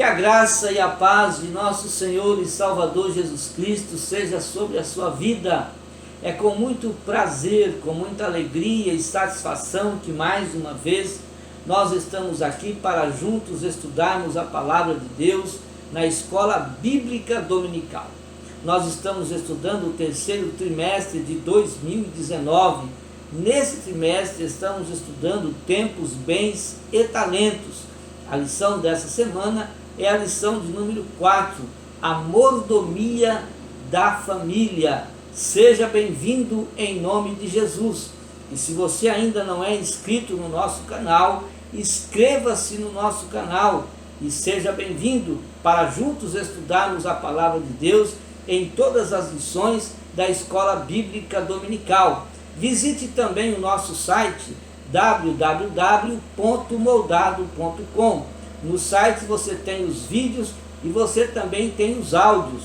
a graça e a paz de nosso Senhor e Salvador Jesus Cristo seja sobre a sua vida. É com muito prazer, com muita alegria e satisfação que mais uma vez nós estamos aqui para juntos estudarmos a Palavra de Deus na Escola Bíblica Dominical. Nós estamos estudando o terceiro trimestre de 2019. Nesse trimestre estamos estudando tempos, bens e talentos. A lição dessa semana é a lição de número 4, a mordomia da família. Seja bem-vindo em nome de Jesus. E se você ainda não é inscrito no nosso canal, inscreva-se no nosso canal e seja bem-vindo para juntos estudarmos a Palavra de Deus em todas as lições da Escola Bíblica Dominical. Visite também o nosso site www.moldado.com. No site você tem os vídeos e você também tem os áudios.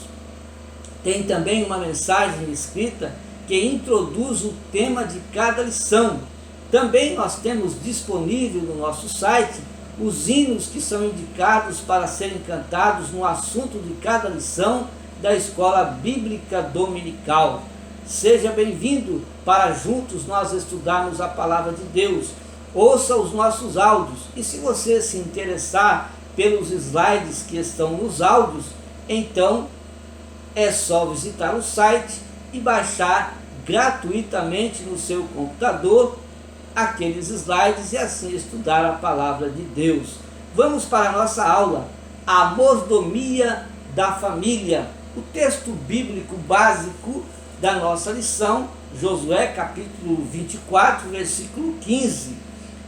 Tem também uma mensagem escrita que introduz o tema de cada lição. Também nós temos disponível no nosso site os hinos que são indicados para serem cantados no assunto de cada lição da Escola Bíblica Dominical. Seja bem-vindo para juntos nós estudarmos a Palavra de Deus. Ouça os nossos áudios e se você se interessar pelos slides que estão nos áudios, então é só visitar o site e baixar gratuitamente no seu computador aqueles slides e assim estudar a Palavra de Deus. Vamos para a nossa aula, a mordomia da família. O texto bíblico básico da nossa lição, Josué capítulo 24, versículo 15.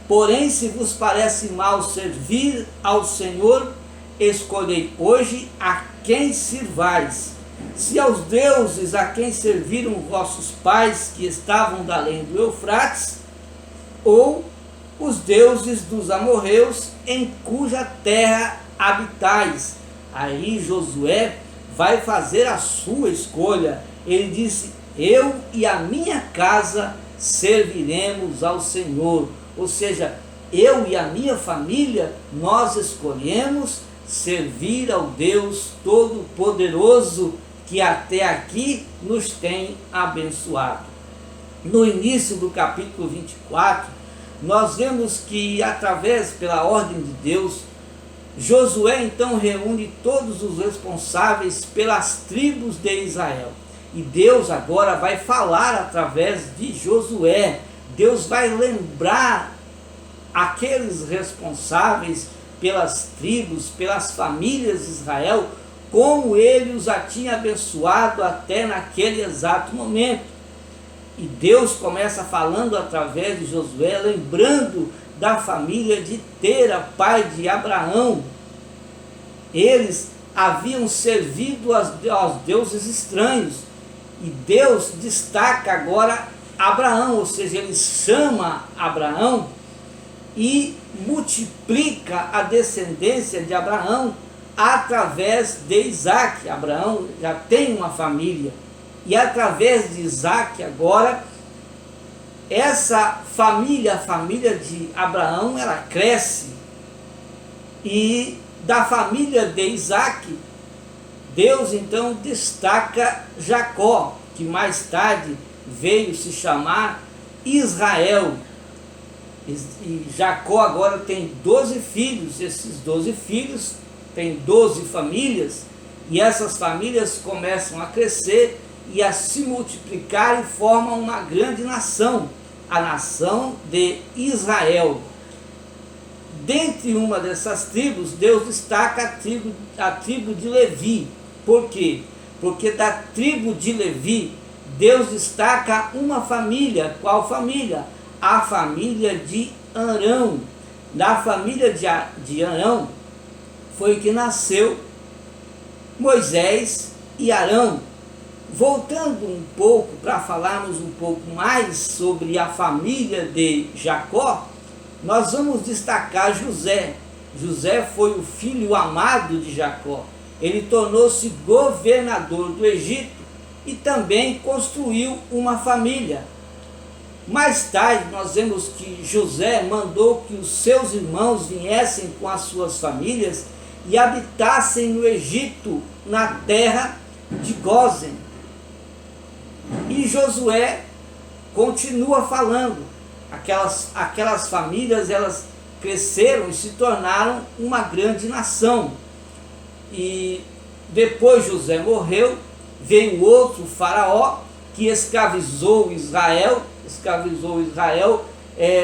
Porém, se vos parece mal servir ao Senhor, escolhei hoje a quem sirvais. Se aos deuses a quem serviram vossos pais que estavam da além do Eufrates, ou os deuses dos amorreus em cuja terra habitais. Aí Josué vai fazer a sua escolha. Ele disse: eu e a minha casa serviremos ao Senhor. Ou seja, eu e a minha família, nós escolhemos servir ao Deus Todo-Poderoso que até aqui nos tem abençoado. No início do capítulo 24, nós vemos que através, pela ordem de Deus, Josué então reúne todos os responsáveis pelas tribos de Israel. E Deus agora vai falar através de Josué. Deus vai lembrar aqueles responsáveis pelas tribos, pelas famílias de Israel, como ele os tinha abençoado até naquele exato momento. E Deus começa falando através de Josué, lembrando da família de Tera, pai de Abraão. Eles haviam servido aos deuses estranhos. E Deus destaca agora Abraão, ou seja, ele chama Abraão e multiplica a descendência de Abraão através de Isaac. Abraão já tem uma família. E através de Isaac agora, essa família, a família de Abraão, ela cresce. E da família de Isaac, Deus então destaca Jacó, que mais tarde veio se chamar Israel. E Jacó agora tem 12 filhos. Esses 12 filhos têm 12 famílias. E essas famílias começam a crescer e a se multiplicar e formam uma grande nação, a nação de Israel. Dentre uma dessas tribos, Deus destaca a tribo de Levi. Por quê? Porque da tribo de Levi, Deus destaca uma família. Qual família? A família de Arão. Da família de Arão foi que nasceu Moisés e Arão. Voltando um pouco para falarmos um pouco mais sobre a família de Jacó, nós vamos destacar José. José foi o filho amado de Jacó. Ele tornou-se governador do Egito e também construiu uma família. Mais tarde nós vemos que José mandou que os seus irmãos viessem com as suas famílias e habitassem no Egito, na terra de Gósen. E Josué continua falando. Aquelas famílias, elas cresceram e se tornaram uma grande nação. E depois José morreu, veio outro faraó que escravizou Israel,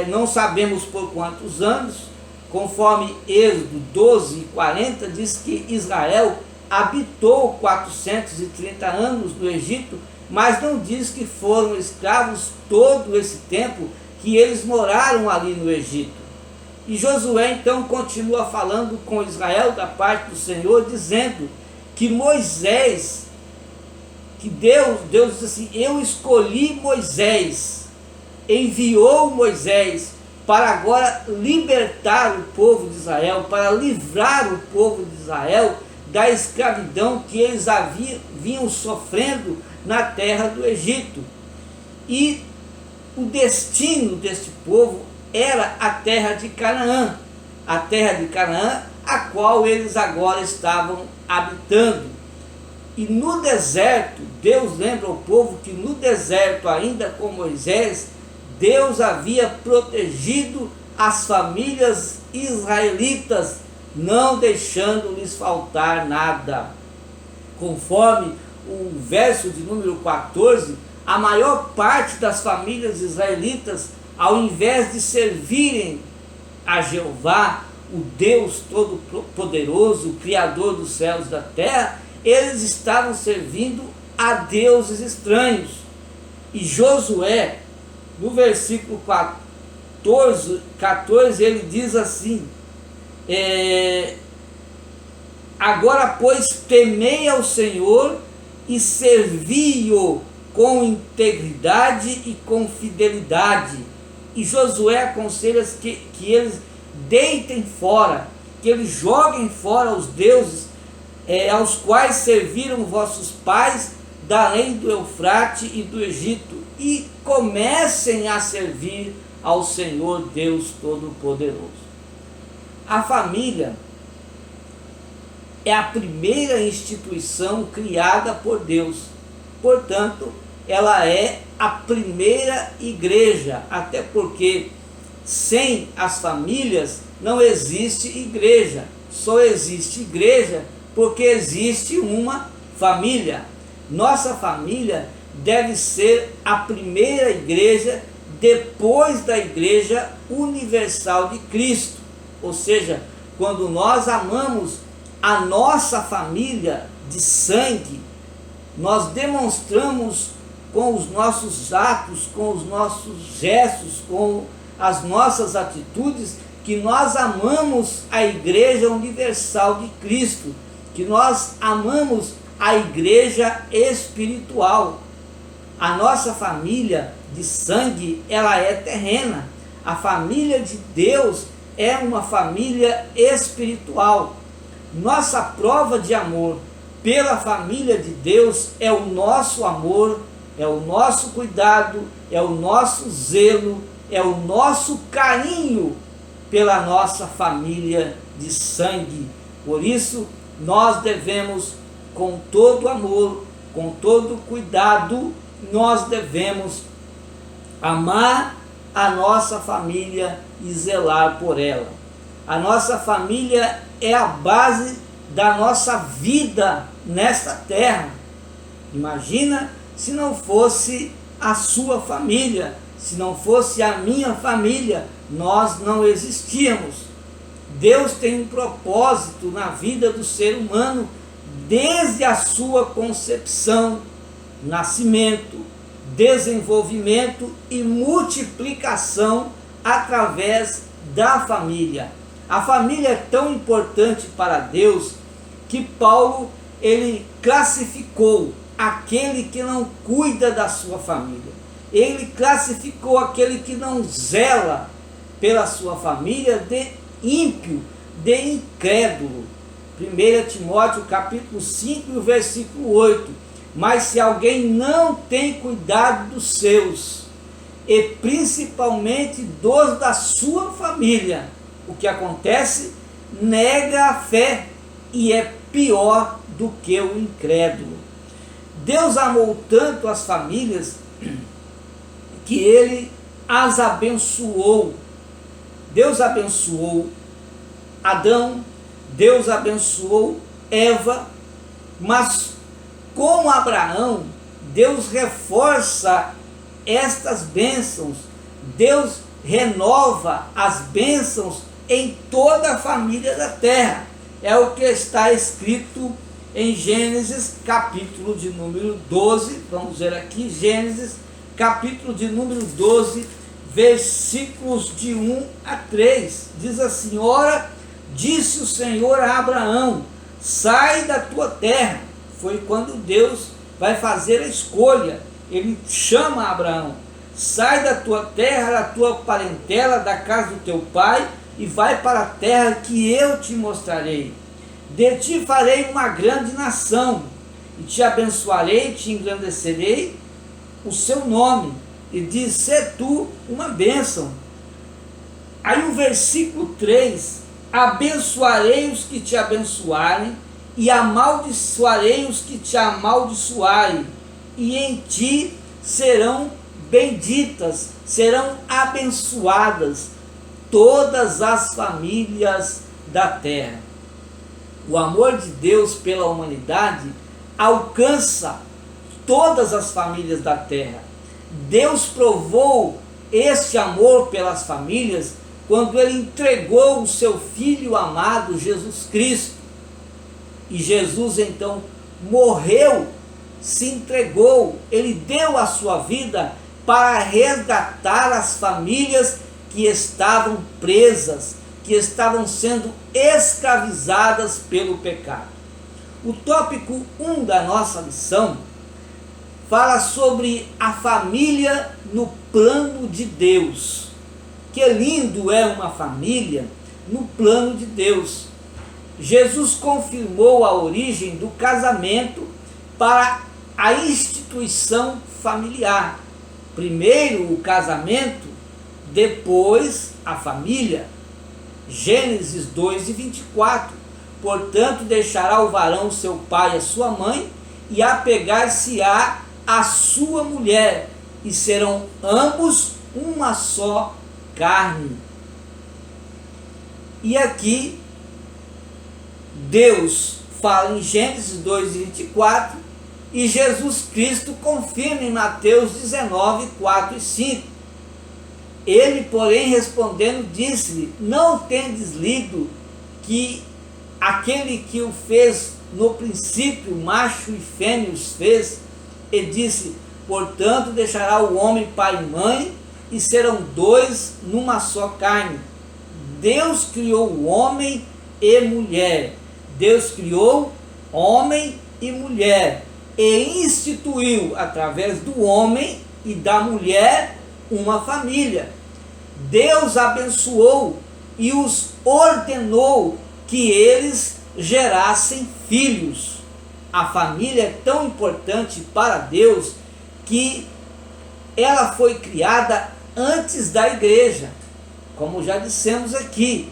não sabemos por quantos anos, conforme Êxodo 12:40 diz que Israel habitou 430 anos no Egito, mas não diz que foram escravos todo esse tempo que eles moraram ali no Egito. E Josué então continua falando com Israel da parte do Senhor, dizendo que Moisés, que Deus diz assim: eu escolhi Moisés, enviou Moisés para agora libertar o povo de Israel, para livrar o povo de Israel da escravidão que eles vinham sofrendo na terra do Egito. E o destino deste povo era a terra de Canaã, a qual eles agora estavam habitando. E no deserto, Deus lembra ao povo que no deserto, ainda com Moisés, Deus havia protegido as famílias israelitas, não deixando-lhes faltar nada. Conforme o verso de número 14, a maior parte das famílias israelitas, ao invés de servirem a Jeová, o Deus Todo-Poderoso, o Criador dos céus e da terra, eles estavam servindo a deuses estranhos. E Josué, no versículo 14, ele diz assim: agora, pois, temei ao Senhor e servi-o com integridade e com fidelidade. E Josué aconselha que eles deitem fora, que eles joguem fora os deuses aos quais serviram vossos pais da além do Eufrate e do Egito, e comecem a servir ao Senhor Deus Todo-Poderoso. A família é a primeira instituição criada por Deus, portanto, ela é a primeira igreja, até porque sem as famílias não existe igreja, só existe igreja porque existe uma família. Nossa família deve ser a primeira igreja depois da Igreja Universal de Cristo, ou seja, quando nós amamos a nossa família de sangue, nós demonstramos com os nossos atos, com os nossos gestos, com as nossas atitudes, que nós amamos a Igreja Universal de Cristo, que nós amamos a igreja espiritual. A nossa família de sangue, ela é terrena. A família de Deus é uma família espiritual. Nossa prova de amor pela família de Deus é o nosso amor, é o nosso cuidado, é o nosso zelo, é o nosso carinho pela nossa família de sangue. Por isso, nós devemos, com todo amor, com todo cuidado, nós devemos amar a nossa família e zelar por ela. A nossa família é a base da nossa vida nesta terra. Imagina se não fosse a sua família, se não fosse a minha família, nós não existíamos. Deus tem um propósito na vida do ser humano desde a sua concepção, nascimento, desenvolvimento e multiplicação através da família. A família é tão importante para Deus que Paulo, ele classificou aquele que não cuida da sua família. Ele classificou aquele que não zela pela sua família de ímpio, de incrédulo. 1 Timóteo capítulo 5, versículo 8. Mas se alguém não tem cuidado dos seus, e principalmente dos da sua família, o que acontece? Nega a fé e é pior do que o incrédulo. Deus amou tanto as famílias que ele as abençoou. Deus abençoou Adão, Deus abençoou Eva, mas com Abraão, Deus reforça estas bênçãos, Deus renova as bênçãos em toda a família da terra. É o que está escrito em Gênesis, capítulo de número 12, vamos ver aqui, Gênesis, capítulo de número 12, versículos de 1 a 3, diz assim: ora, disse o Senhor a Abraão, sai da tua terra. Foi quando Deus vai fazer a escolha, ele chama Abraão, sai da tua terra, da tua parentela, da casa do teu pai, e vai para a terra que eu te mostrarei. De ti farei uma grande nação, e te abençoarei, te engrandecerei o seu nome, e diz, sê tu uma bênção. Aí o versículo 3, abençoarei os que te abençoarem, e amaldiçoarei os que te amaldiçoarem, e em ti serão benditas, serão abençoadas todas as famílias da terra. O amor de Deus pela humanidade alcança todas as famílias da terra. Deus provou este amor pelas famílias quando ele entregou o seu Filho amado, Jesus Cristo. E Jesus então morreu, se entregou, ele deu a sua vida para resgatar as famílias que estavam presas, que estavam sendo escravizadas pelo pecado. O tópico 1 da nossa lição fala sobre a família no plano de Deus. Que lindo é uma família no plano de Deus. Jesus confirmou a origem do casamento para a instituição familiar. Primeiro o casamento, depois a família. Gênesis 2:24. Portanto, deixará o varão seu pai e a sua mãe, e apegar-se-á a sua mulher, e serão ambos uma só carne. E aqui Deus fala em Gênesis 2:24, e Jesus Cristo confirma em Mateus 19:4 e 5. Ele, porém, respondendo, disse-lhe, não tendes lido que aquele que o fez no princípio, macho e fêmea os fez, e disse, portanto, deixará o homem pai e mãe, e serão dois numa só carne. Deus criou o homem e mulher. Deus criou homem e mulher, e instituiu, através do homem e da mulher, uma família. Deus abençoou e os ordenou que eles gerassem filhos. A família é tão importante para Deus que ela foi criada antes da igreja, como já dissemos aqui.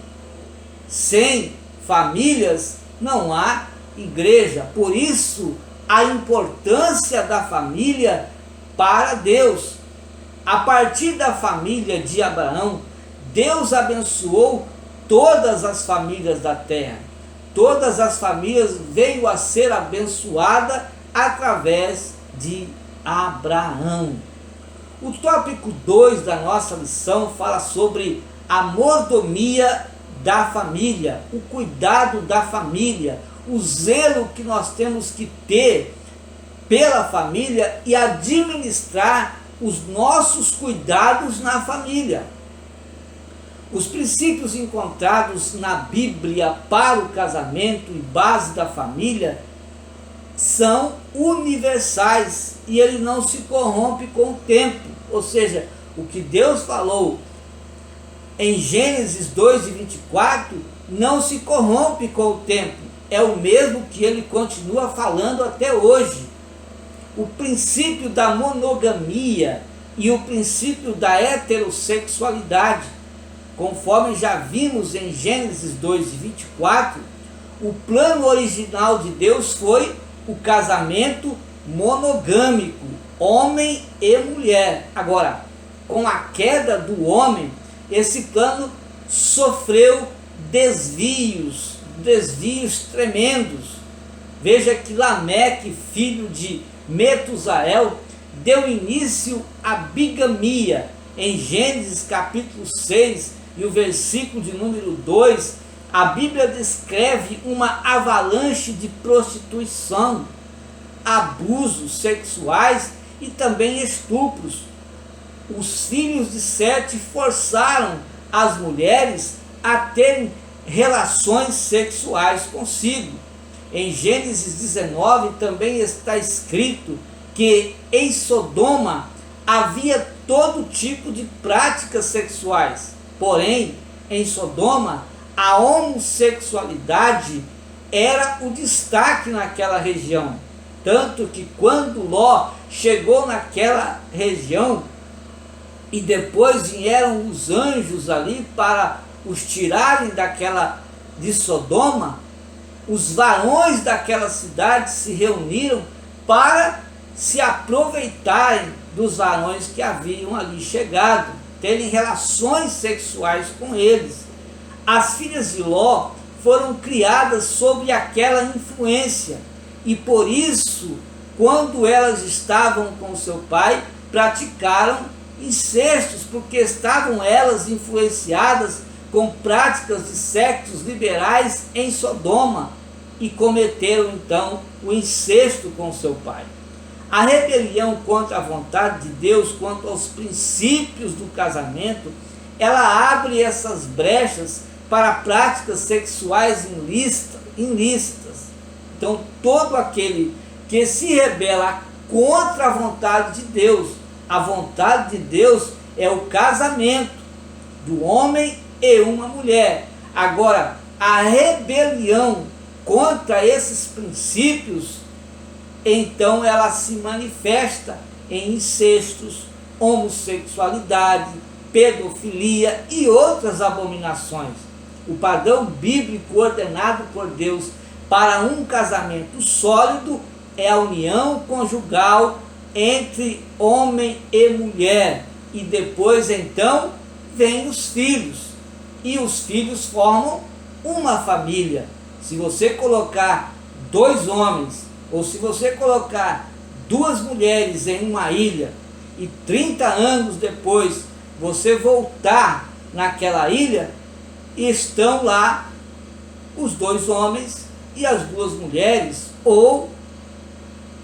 Sem famílias não há igreja. Por isso a importância da família para Deus. A partir da família de Abraão, Deus abençoou todas as famílias da terra. Todas as famílias veio a ser abençoada através de Abraão. O tópico 2 da nossa lição fala sobre a mordomia da família, o cuidado da família, o zelo que nós temos que ter pela família e administrar os nossos cuidados na família. Os princípios encontrados na Bíblia para o casamento e base da família são universais e ele não se corrompe com o tempo. Ou seja, o que Deus falou em Gênesis 2:24 não se corrompe com o tempo. É o mesmo que ele continua falando até hoje. O princípio da monogamia e o princípio da heterossexualidade, conforme já vimos em Gênesis 2:24, o plano original de Deus foi o casamento monogâmico, homem e mulher. Agora, com a queda do homem, esse plano sofreu desvios tremendos. Veja que Lameque, filho de Metusael, deu início à bigamia. Em Gênesis capítulo 6 e o versículo de número 2, a Bíblia descreve uma avalanche de prostituição, abusos sexuais e também estupros. Os filhos de Sete forçaram as mulheres a terem relações sexuais consigo. Em Gênesis 19 também está escrito que em Sodoma havia todo tipo de práticas sexuais. Porém, em Sodoma, a homossexualidade era o destaque naquela região. Tanto que quando Ló chegou naquela região e depois vieram os anjos ali para os tirarem de Sodoma, os varões daquela cidade se reuniram para se aproveitarem dos varões que haviam ali chegado, terem relações sexuais com eles. As filhas de Ló foram criadas sob aquela influência e por isso, quando elas estavam com seu pai, praticaram incestos, porque estavam elas influenciadas com práticas de sexos liberais em Sodoma e cometeram então o incesto com seu pai. A rebelião contra a vontade de Deus, quanto aos princípios do casamento, ela abre essas brechas para práticas sexuais ilícitas. Então, todo aquele que se rebela contra a vontade de Deus, a vontade de Deus é o casamento do homem e uma mulher. Agora, a rebelião contra esses princípios, então ela se manifesta em incestos, homossexualidade, pedofilia e outras abominações. O padrão bíblico ordenado por Deus para um casamento sólido é a união conjugal entre homem e mulher. E depois então vem os filhos. E os filhos formam uma família. Se você colocar 2 homens, ou se você colocar 2 mulheres em uma ilha, e 30 anos depois você voltar naquela ilha, estão lá os 2 homens e as 2 mulheres, ou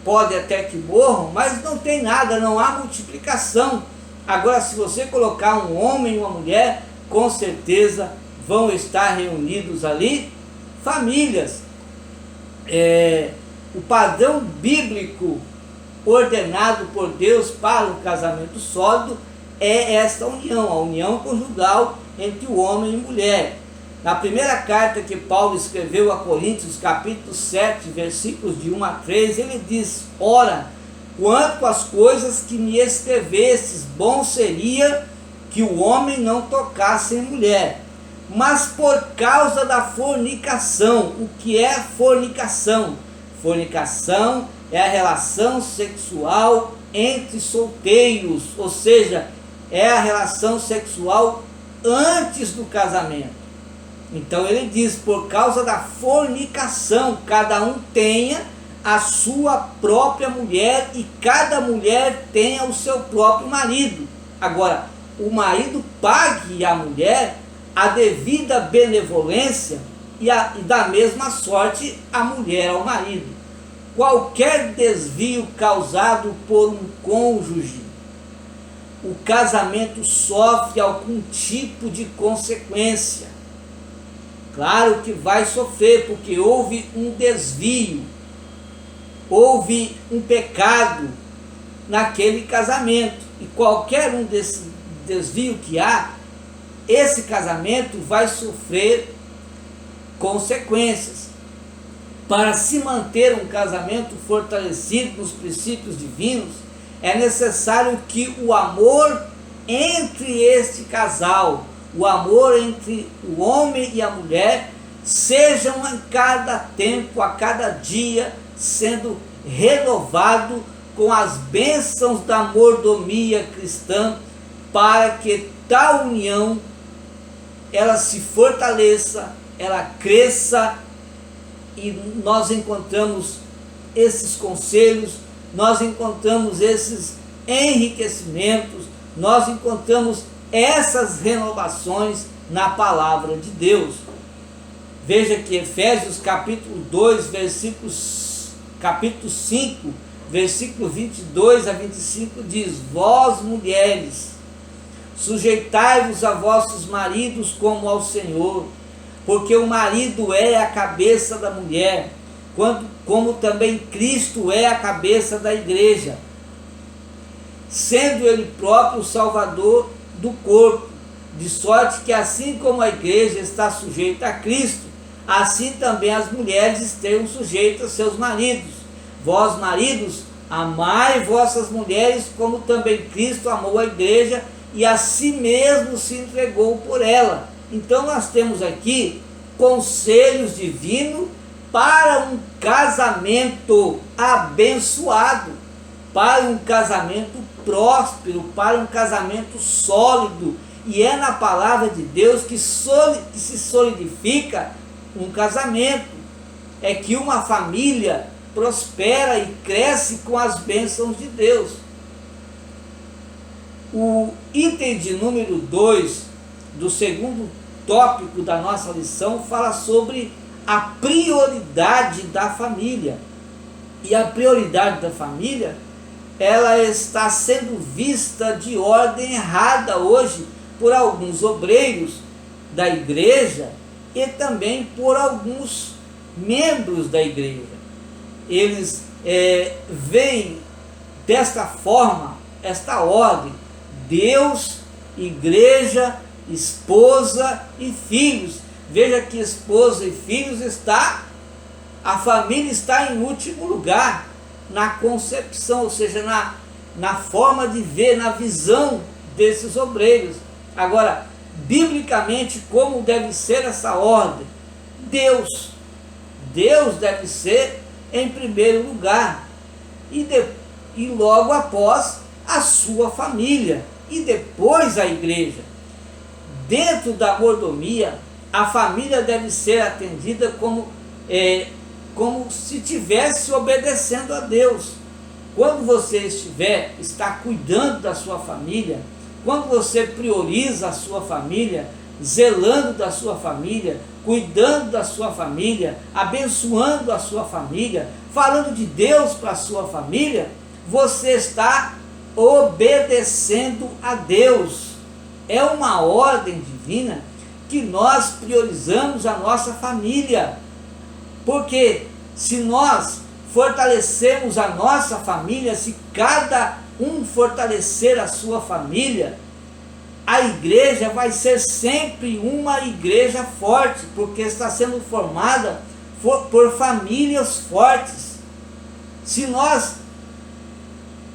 pode até que morram, mas não tem nada, não há multiplicação. Agora, se você colocar um homem e uma mulher, com certeza vão estar reunidos ali famílias. O padrão bíblico ordenado por Deus para o casamento sólido é esta união, a união conjugal entre o homem e mulher. Na primeira carta que Paulo escreveu a Coríntios, capítulo 7, versículos de 1 a 3, ele diz: ora, quanto às coisas que me escrevestes, bom seria que o homem não tocasse em mulher. Mas por causa da fornicação. O que é fornicação? Fornicação é a relação sexual entre solteiros, ou seja, é a relação sexual antes do casamento. Então ele diz, por causa da fornicação, cada um tenha a sua própria mulher e cada mulher tenha o seu próprio marido. Agora, o marido pague à mulher a devida benevolência e da mesma sorte a mulher ao marido. Qualquer desvio causado por um cônjuge, o casamento sofre algum tipo de consequência. Claro que vai sofrer, porque houve um desvio, houve um pecado naquele casamento. E qualquer um desse desvio que há, esse casamento vai sofrer consequências. Para se manter um casamento fortalecido nos princípios divinos, é necessário que o amor entre este casal, o amor entre o homem e a mulher, sejam em cada tempo, a cada dia, sendo renovado com as bênçãos da mordomia cristã, para que tal união ela se fortaleça, ela cresça, e nós encontramos esses conselhos, nós encontramos esses enriquecimentos, nós encontramos essas renovações na palavra de Deus. Veja que Efésios capítulo 2, capítulo 5, versículo 22 a 25 diz: vós mulheres, sujeitai-vos a vossos maridos como ao Senhor, porque o marido é a cabeça da mulher, como também Cristo é a cabeça da igreja, sendo ele próprio o Salvador do corpo, de sorte que assim como a igreja está sujeita a Cristo, assim também as mulheres estejam sujeitas a seus maridos. Vós, maridos, amai vossas mulheres, como também Cristo amou a igreja e a si mesmo se entregou por ela. Então nós temos aqui conselhos divinos para um casamento abençoado, para um casamento próspero, para um casamento sólido. E é na palavra de Deus que se solidifica um casamento. É que uma família prospera e cresce com as bênçãos de Deus. O item de número 2 do segundo tópico da nossa lição fala sobre a prioridade da família. E a prioridade da família, ela está sendo vista de ordem errada hoje por alguns obreiros da igreja e também por alguns membros da igreja. Eles veem desta forma, esta ordem: Deus, igreja, esposa e filhos. Veja que esposa e filhos a família está em último lugar na concepção, ou seja, na forma de ver, na visão desses obreiros. Agora, biblicamente, como deve ser essa ordem? Deus deve ser em primeiro lugar, e logo após a sua família, e depois a igreja. Dentro da mordomia, a família deve ser atendida como se estivesse obedecendo a Deus. Quando você está cuidando da sua família, quando você prioriza a sua família, zelando da sua família, cuidando da sua família, abençoando a sua família, falando de Deus para a sua família, você está obedecendo a Deus. É uma ordem divina que nós priorizamos a nossa família, porque se nós fortalecemos a nossa família, se cada um fortalecer a sua família, a igreja vai ser sempre uma igreja forte, porque está sendo formada por famílias fortes. Se nós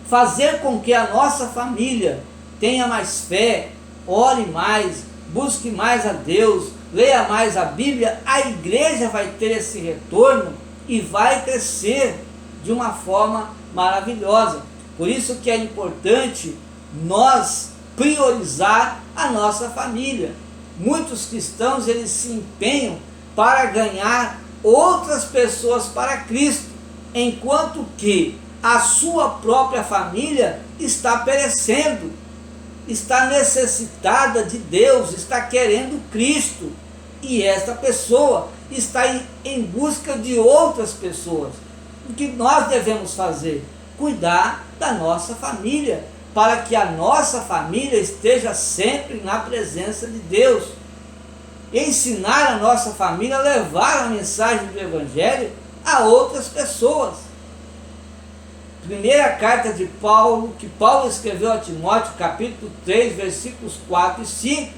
fazer com que a nossa família tenha mais fé, ore mais, busque mais a Deus, leia mais a Bíblia, a igreja vai ter esse retorno e vai crescer de uma forma maravilhosa. Por isso que é importante nós priorizar a nossa família. Muitos cristãos, eles se empenham para ganhar outras pessoas para Cristo, enquanto que a sua própria família está perecendo, está necessitada de Deus, está querendo Cristo, e esta pessoa está em busca de outras pessoas. O que nós devemos fazer? Cuidar da nossa família, para que a nossa família esteja sempre na presença de Deus. Ensinar a nossa família a levar a mensagem do Evangelho a outras pessoas. Primeira carta de Paulo, que Paulo escreveu a Timóteo, capítulo 3, versículos 4 e 5,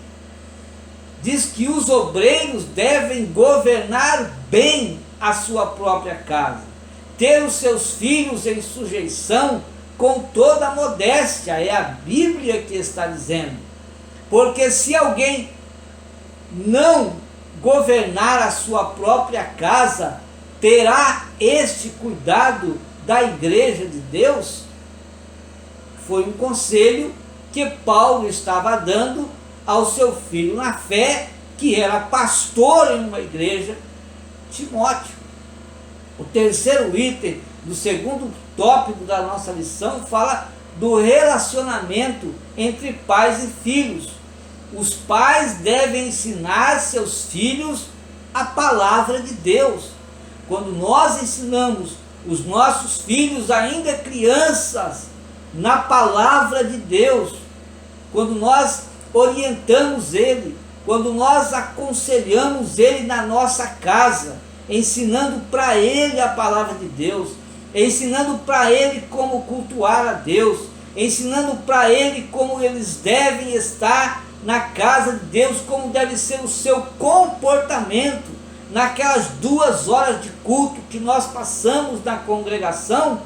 diz que os obreiros devem governar bem a sua própria casa, ter os seus filhos em sujeição com toda a modéstia. É a Bíblia que está dizendo. Porque se alguém não governar a sua própria casa, terá este cuidado da igreja de Deus? Foi um conselho que Paulo estava dando ao seu filho na fé, que era pastor em uma igreja, Timóteo. O terceiro item do segundo tópico da nossa lição fala do relacionamento entre pais e filhos. Os pais devem ensinar seus filhos a palavra de Deus. Quando nós ensinamos os nossos filhos, ainda crianças, na palavra de Deus, quando nós orientamos ele, quando nós aconselhamos ele na nossa casa, ensinando para ele a palavra de Deus, ensinando para ele como cultuar a Deus, ensinando para ele como eles devem estar na casa de Deus, como deve ser o seu comportamento naquelas 2 horas de culto que nós passamos na congregação.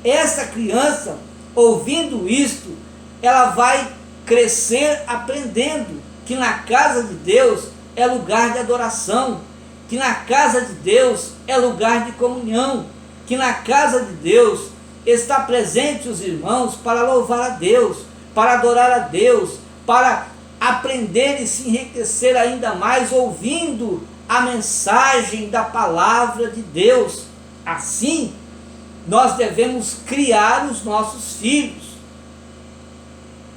Essa criança, ouvindo isto, ela vai crescer aprendendo que na casa de Deus é lugar de adoração, que na casa de Deus é lugar de comunhão, que na casa de Deus está presente os irmãos para louvar a Deus, para adorar a Deus, para aprender e se enriquecer ainda mais ouvindo a mensagem da palavra de Deus. Assim, nós devemos criar os nossos filhos.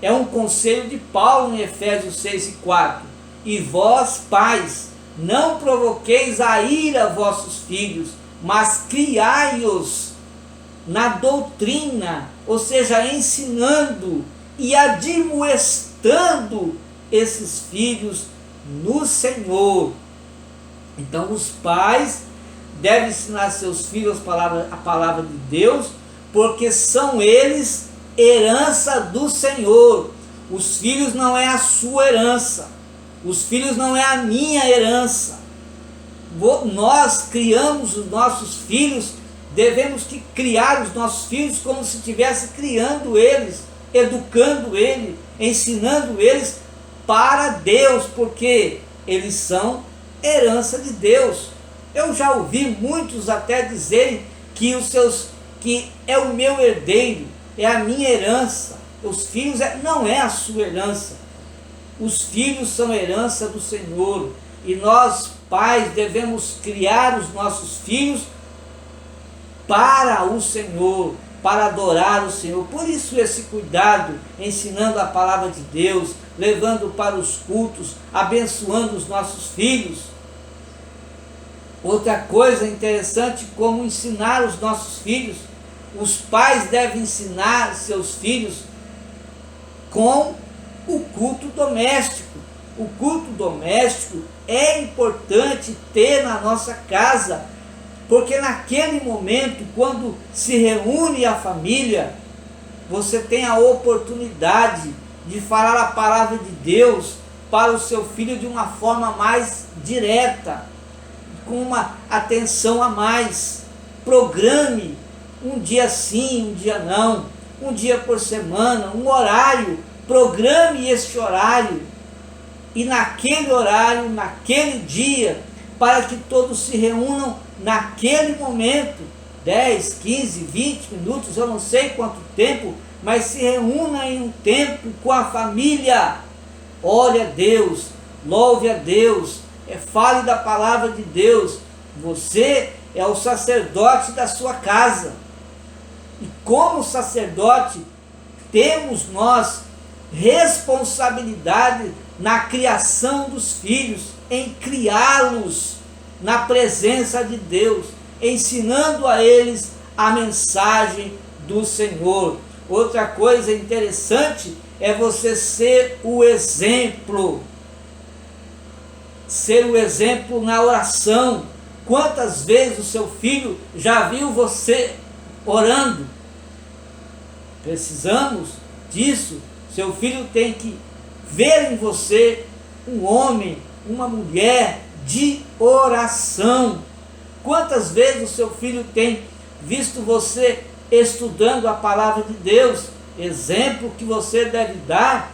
É um conselho de Paulo em Efésios 6:4. E vós, pais, não provoqueis a ira vossos filhos, mas criai-os na doutrina, ou seja, ensinando e admoestando esses filhos no Senhor. Então os pais devem ensinar seus filhos a palavra de Deus, porque são eles herança do Senhor. Os filhos não é a sua herança, os filhos não é a minha herança. Nós criamos os nossos filhos, devemos que criar os nossos filhos como se estivesse criando eles, educando eles, ensinando eles para Deus, porque eles são herança de Deus. Eu já ouvi muitos até dizerem que que é o meu herdeiro, é a minha herança. Os filhos não é a sua herança. Os filhos são herança do Senhor. E nós, pais, devemos criar os nossos filhos para o Senhor, para adorar o Senhor. Por isso esse cuidado, ensinando a palavra de Deus, levando para os cultos, abençoando os nossos filhos. Outra coisa interessante, como ensinar os nossos filhos. Os pais devem ensinar seus filhos com o culto doméstico. O culto doméstico é importante ter na nossa casa, porque naquele momento, quando se reúne a família, você tem a oportunidade de falar a palavra de Deus para o seu filho de uma forma mais direta, com uma atenção a mais. Programe um dia sim, um dia não, um dia por semana, um horário. Programe este horário, e naquele horário, naquele dia, para que todos se reúnam naquele momento, 10, 15, 20 minutos, eu não sei quanto tempo, mas se reúna em um tempo com a família. Ore a Deus, louve a Deus, fale da palavra de Deus. Você é o sacerdote da sua casa. E como sacerdote, temos nós responsabilidade na criação dos filhos, em criá-los na presença de Deus, ensinando a eles a mensagem do Senhor. Outra coisa interessante é você ser o exemplo. Ser o exemplo na oração. Quantas vezes o seu filho já viu você orando? Precisamos disso. Seu filho tem que ver em você um homem, uma mulher de oração. Quantas vezes o seu filho tem visto você estudando a palavra de Deus? Exemplo que você deve dar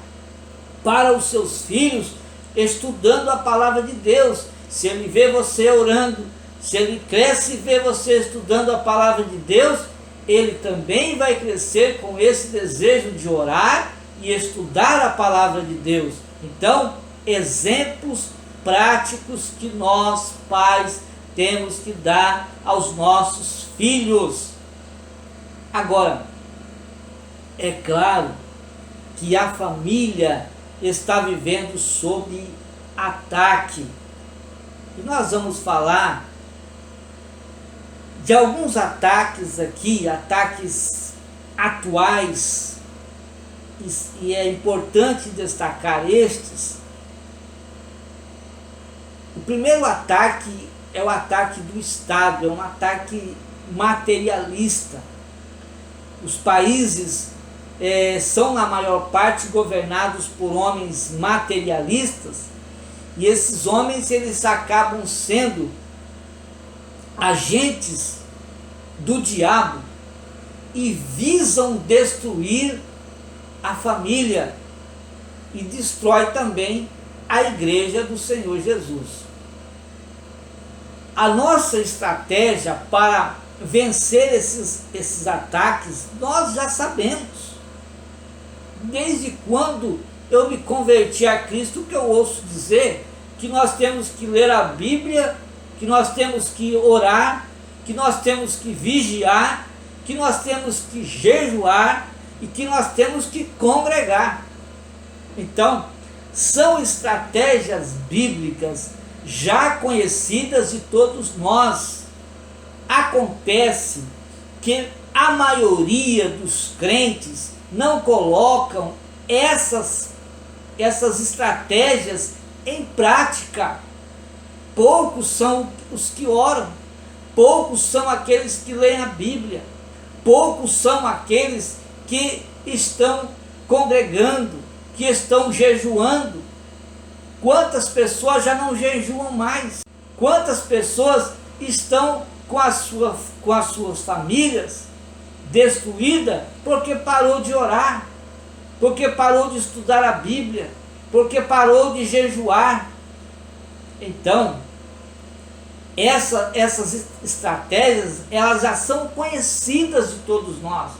para os seus filhos, estudando a palavra de Deus. Se ele vê você orando, se ele cresce e vê você estudando a palavra de Deus, ele também vai crescer com esse desejo de orar e estudar a palavra de Deus. Então, exemplos práticos que nós, pais, temos que dar aos nossos filhos. Agora, é claro que a família está vivendo sob ataque. E nós vamos falar de alguns ataques aqui, ataques atuais, e é importante destacar estes. O primeiro ataque é o ataque do Estado, é um ataque materialista. Os países são na maior parte governados por homens materialistas, e esses homens eles acabam sendo agentes do diabo e visam destruir a família e destrói também a igreja do Senhor Jesus. A nossa estratégia para vencer esses ataques, nós já sabemos. Desde quando eu me converti a Cristo, que eu ouço dizer que nós temos que ler a Bíblia, que nós temos que orar, que nós temos que vigiar, que nós temos que jejuar e que nós temos que congregar. Então, são estratégias bíblicas já conhecidas de todos nós. Acontece que a maioria dos crentes não colocam essas estratégias em prática. Poucos são os que oram, poucos são aqueles que leem a Bíblia, poucos são aqueles que estão congregando, que estão jejuando. Quantas pessoas já não jejuam mais? Quantas pessoas estão com as suas famílias destruídas porque parou de orar, porque parou de estudar a Bíblia, porque parou de jejuar? Então, essas estratégias, elas já são conhecidas de todos nós.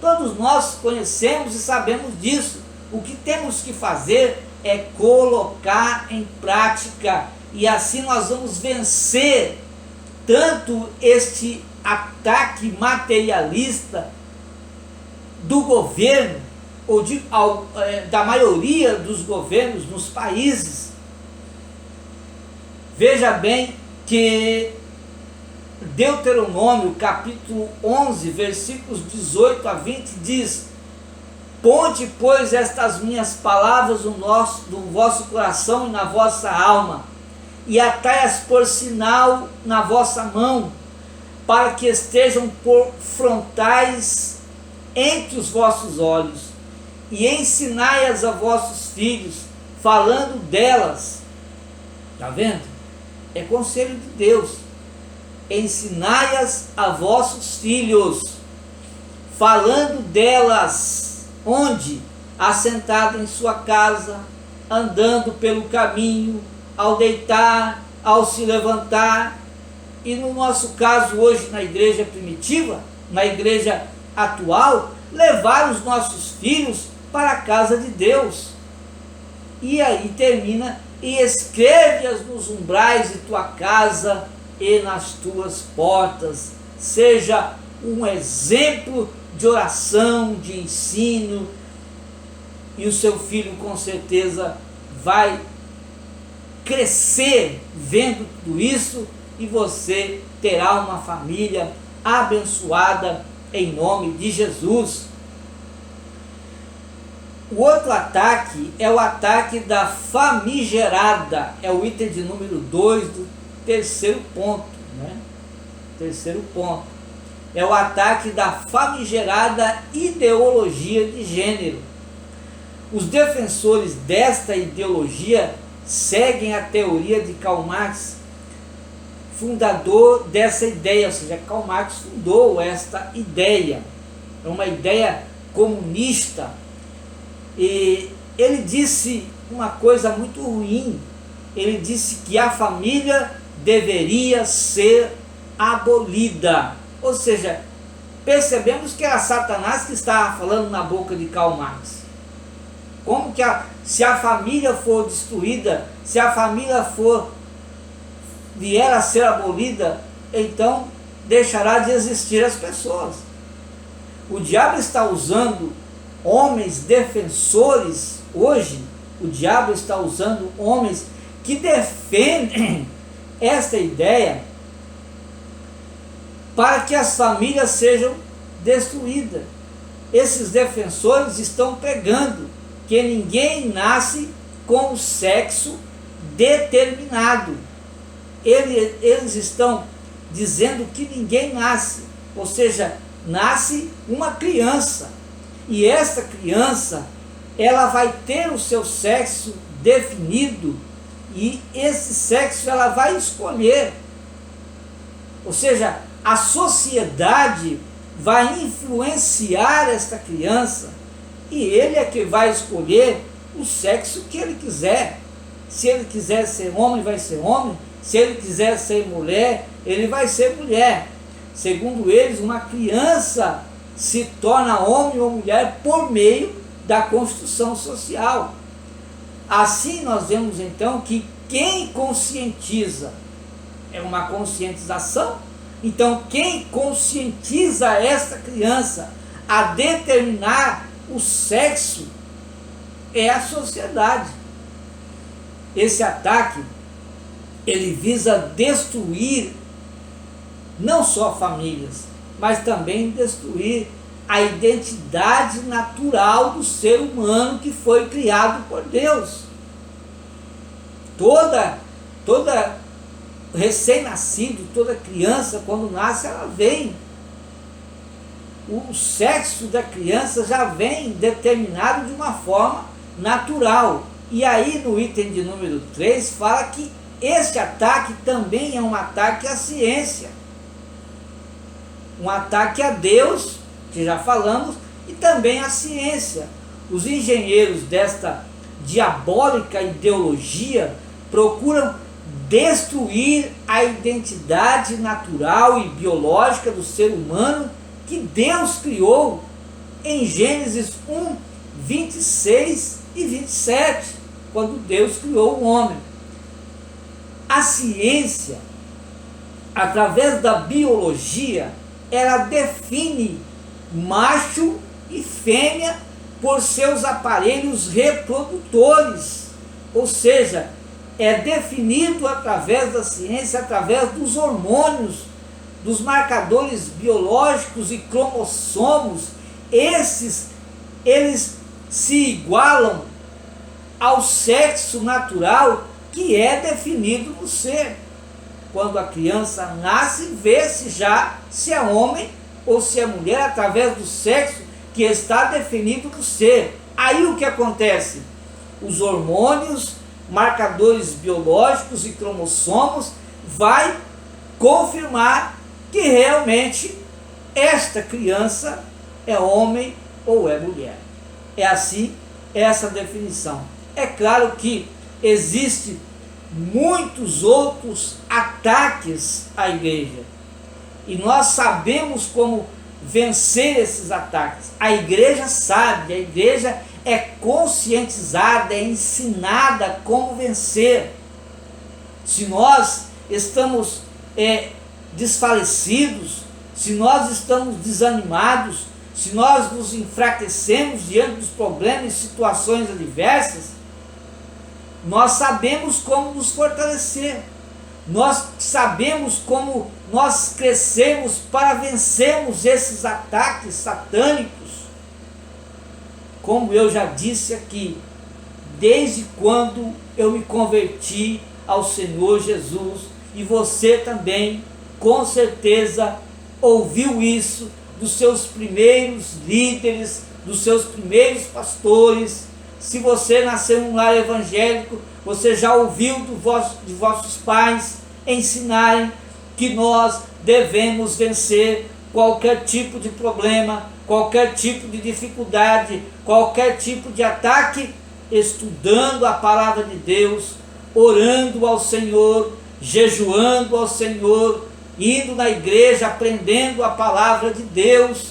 Todos nós conhecemos e sabemos disso. O que temos que fazer é colocar em prática, e assim nós vamos vencer tanto este ataque materialista do governo, ou da maioria dos governos nos países. Veja bem que Deuteronômio capítulo 11, versículos 18 a 20 diz: ponde, pois, estas minhas palavras no vosso coração e na vossa alma, e atai-as por sinal na vossa mão, para que estejam por frontais entre os vossos olhos, e ensinai-as a vossos filhos, falando delas. Está vendo? É conselho de Deus. Ensinai-as a vossos filhos, falando delas. Onde? Assentado em sua casa, andando pelo caminho, ao deitar, ao se levantar. E no nosso caso hoje, na igreja primitiva, na igreja atual, levar os nossos filhos para a casa de Deus. E aí termina: e escreve-as nos umbrais de tua casa e nas tuas portas. Seja um exemplo de oração, de ensino, e o seu filho com certeza vai crescer vendo tudo isso, e você terá uma família abençoada em nome de Jesus. O outro ataque é o ataque da famigerada, é o item de número 2 do terceiro ponto, né? Terceiro ponto é o ataque da famigerada ideologia de gênero. Os defensores desta ideologia seguem a teoria de Karl Marx, fundador dessa ideia, ou seja, Karl Marx fundou esta ideia. É uma ideia comunista. E ele disse uma coisa muito ruim. Ele disse que a família deveria ser abolida. Ou seja, percebemos que era Satanás que estava falando na boca de Karl Marx. Como que se a família for destruída, se a família vier a ser abolida, então deixará de existir as pessoas. O diabo está usando homens defensores hoje, o diabo está usando homens que defendem esta ideia para que as famílias sejam destruídas. Esses defensores estão pregando que ninguém nasce com o sexo determinado. Eles estão dizendo que ninguém nasce, ou seja, nasce uma criança, e essa criança ela vai ter o seu sexo definido, e esse sexo ela vai escolher, ou seja, a sociedade vai influenciar esta criança, e ele é que vai escolher o sexo que ele quiser. Se ele quiser ser homem, vai ser homem. Se ele quiser ser mulher, ele vai ser mulher. Segundo eles, uma criança se torna homem ou mulher por meio da construção social. Assim nós vemos então que quem conscientiza é uma conscientização. Então quem conscientiza esta criança a determinar o sexo é a sociedade. Esse ataque, ele visa destruir não só famílias, mas também destruir a identidade natural do ser humano que foi criado por Deus. Toda recém-nascido, toda criança, quando nasce, ela vem. O sexo da criança já vem determinado de uma forma natural. E aí no item de número 3 fala que este ataque também é um ataque à ciência. Um ataque a Deus, que já falamos, e também à ciência. Os engenheiros desta diabólica ideologia procuram destruir a identidade natural e biológica do ser humano que Deus criou em Gênesis 1, 26 e 27, quando Deus criou o homem. A ciência, através da biologia, ela define macho e fêmea por seus aparelhos reprodutores, ou seja, é definido através da ciência, através dos hormônios, dos marcadores biológicos e cromossomos. Eles se igualam ao sexo natural que é definido no ser. Quando a criança nasce, vê-se já se é homem ou se é mulher através do sexo que está definido no ser. Aí o que acontece? Os hormônios, marcadores biológicos e cromossomos vai confirmar que realmente esta criança é homem ou é mulher. É assim essa definição. É claro que existem muitos outros ataques à igreja, e nós sabemos como vencer esses ataques. A igreja sabe, a igreja é conscientizada, é ensinada como vencer. Se nós estamos desfalecidos, se nós estamos desanimados, se nós nos enfraquecemos diante dos problemas e situações adversas, nós sabemos como nos fortalecer, nós sabemos como nós crescemos para vencermos esses ataques satânicos. Como eu já disse aqui, desde quando eu me converti ao Senhor Jesus, e você também, com certeza, ouviu isso dos seus primeiros líderes, dos seus primeiros pastores. Se você nasceu em um lar evangélico, você já ouviu de vossos pais ensinarem que nós devemos vencer qualquer tipo de problema, qualquer tipo de dificuldade, qualquer tipo de ataque estudando a palavra de Deus, orando ao Senhor, jejuando ao Senhor, indo na igreja, aprendendo a palavra de Deus,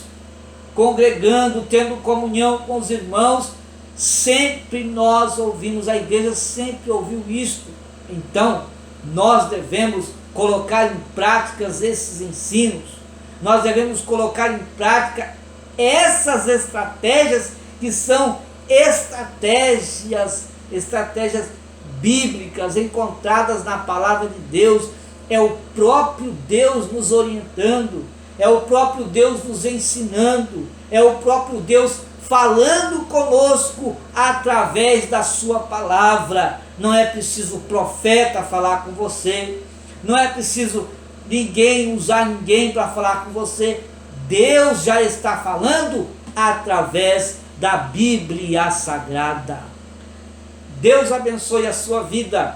congregando, tendo comunhão com os irmãos. Sempre nós ouvimos, a igreja sempre ouviu isto. Então, nós devemos colocar em práticas esses ensinos, nós devemos colocar em prática essas estratégias que são estratégias bíblicas encontradas na palavra de Deus. É o próprio Deus nos orientando, é o próprio Deus nos ensinando, é o próprio Deus falando conosco através da sua palavra. Não é preciso profeta falar com você, não é preciso usar ninguém para falar com você. Deus já está falando através da Bíblia Sagrada. Deus abençoe a sua vida.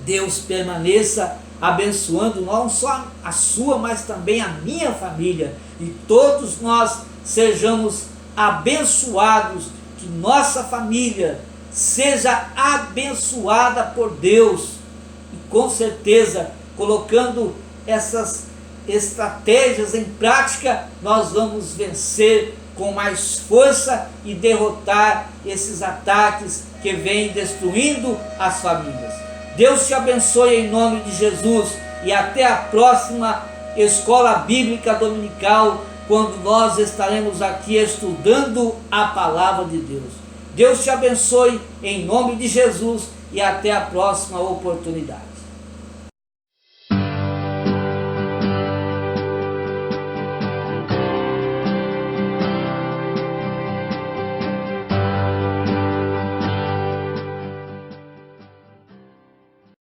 Deus permaneça abençoando não só a sua, mas também a minha família. E todos nós sejamos abençoados, que nossa família seja abençoada por Deus. E com certeza, colocando essas estratégias em prática, nós vamos vencer com mais força e derrotar esses ataques que vêm destruindo as famílias. Deus te abençoe em nome de Jesus e até a próxima Escola Bíblica Dominical, quando nós estaremos aqui estudando a palavra de Deus. Deus te abençoe em nome de Jesus e até a próxima oportunidade.